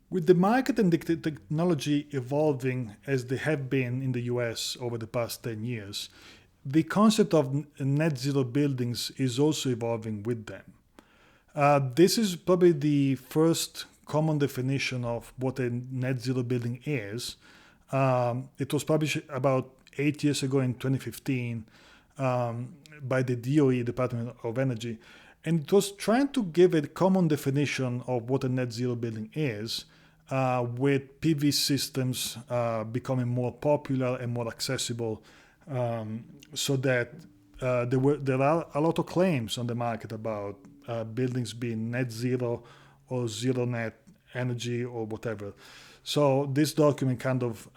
With the market and the technology evolving as they have been in the US over the past 10 years, the concept of net zero buildings is also evolving with them. This is probably the first common definition of what a net zero building is. It was published about 8 years ago in 2015 by the DOE, Department of Energy, and it was trying to give a common definition of what a net zero building is, with PV systems becoming more popular and more accessible, so that there are a lot of claims on the market about buildings being net zero or zero net energy or whatever. So this document kind of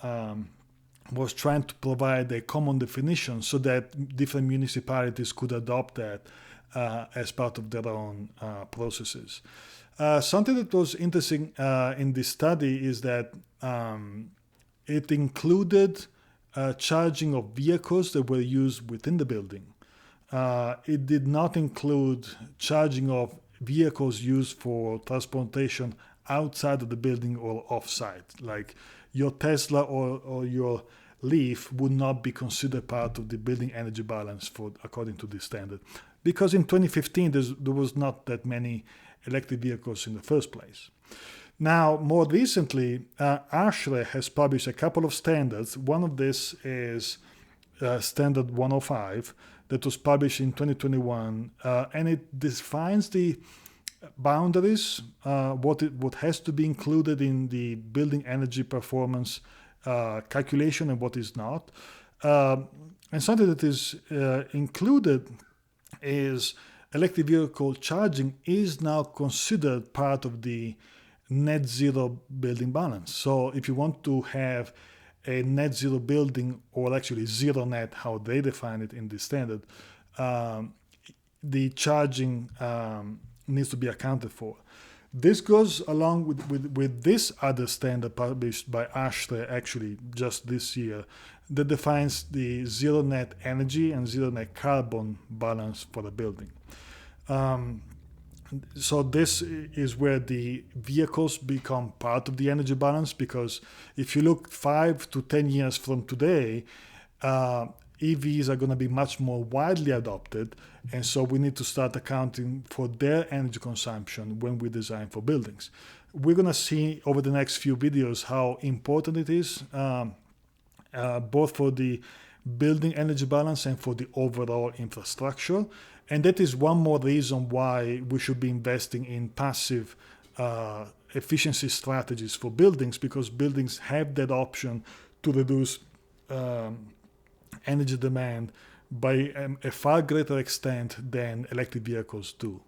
was trying to provide a common definition so that different municipalities could adopt that as part of their own processes. Something that was interesting in this study is that it included charging of vehicles that were used within the building. It did not include charging of vehicles used for transportation outside of the building or off-site. Like your Tesla or your Leaf would not be considered part of the building energy balance according to this standard. Because in 2015, there was not that many electric vehicles in the first place. Now, more recently, ASHRAE has published a couple of standards. One of this is Standard 105 that was published in 2021, and it defines the boundaries, what has to be included in the building energy performance calculation and what is not. And something that is included is electric vehicle charging is now considered part of the net zero building balance. So if you want to have a net zero building, or actually zero net, how they define it in the standard, the charging needs to be accounted for. This goes along with this other standard published by ASHRAE actually just this year that defines the zero net energy and zero net carbon balance for the building. So this is where the vehicles become part of the energy balance, because if you look 5 to 10 years from today, EVs are going to be much more widely adopted, and so we need to start accounting for their energy consumption when we design for buildings. We're going to see over the next few videos how important it is, both for the building energy balance and for the overall infrastructure. And that is one more reason why we should be investing in passive efficiency strategies for buildings, because buildings have that option to reduce energy demand by a far greater extent than electric vehicles do.